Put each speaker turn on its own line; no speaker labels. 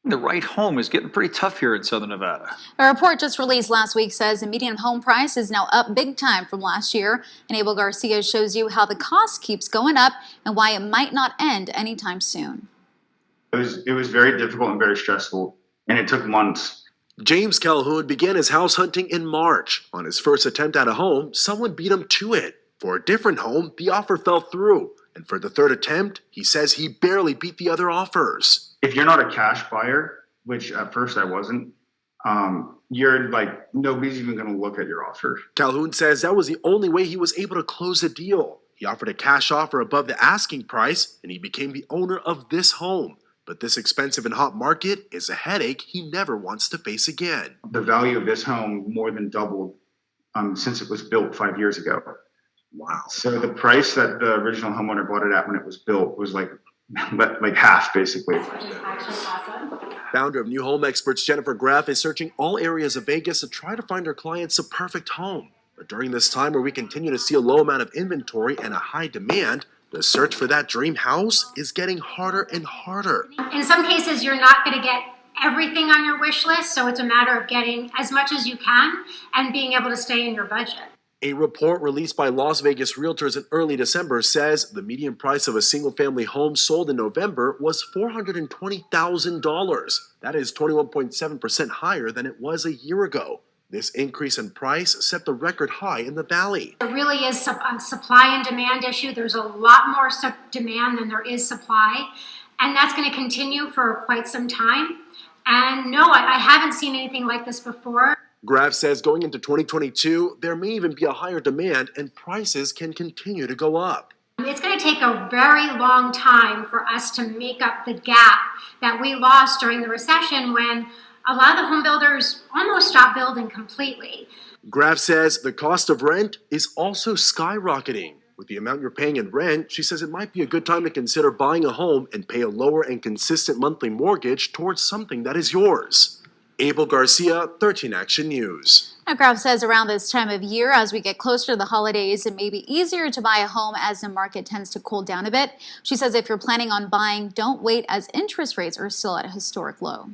The right home is getting pretty tough here in Southern Nevada.
A report just released last week says the median home price is now up big time from last year. And Abel Garcia shows you how the cost keeps going up and why it might not end anytime soon.
It was very difficult and very stressful, and it took months.
James Calhoun began his house hunting in March. On his first attempt at a home, someone beat him to it. For a different home, the offer fell through. And for the third attempt, he says he barely beat the other offers.
If you're not a cash buyer, which at first I wasn't, you're like, nobody's even going to look at your offer.
Calhoun says that was the only way he was able to close the deal. He offered a cash offer above the asking price, and he became the owner of this home. But this expensive and hot market is a headache he never wants to face again.
The value of this home more than doubled since it was built 5 years ago.
Wow.
So the price that the original homeowner bought it at when it was built was like half, basically.
Founder of New Home Experts Jennifer Graff is searching all areas of Vegas to try to find her clients a perfect home. But during this time where we continue to see a low amount of inventory and a high demand, the search for that dream house is getting harder and harder.
In some cases, you're not going to get everything on your wish list, so it's a matter of getting as much as you can and being able to stay in your budget.
A report released by Las Vegas Realtors in early December says the median price of a single-family home sold in November was $420,000. That is 21.7% higher than it was a year ago. This increase in price set the record high in the valley.
There really is a supply and demand issue. There's a lot more demand than there is supply, and that's going to continue for quite some time. And no, I haven't seen anything like this before.
Graff says going into 2022, there may even be a higher demand and prices can continue to go up.
It's going to take a very long time for us to make up the gap that we lost during the recession when a lot of the home builders almost stopped building completely.
Graff says the cost of rent is also skyrocketing. With the amount you're paying in rent, she says it might be a good time to consider buying a home and pay a lower and consistent monthly mortgage towards something that is yours. Abel Garcia, 13 Action News.
Now, Graff says around this time of year, as we get closer to the holidays, it may be easier to buy a home as the market tends to cool down a bit. She says if you're planning on buying, don't wait as interest rates are still at a historic low.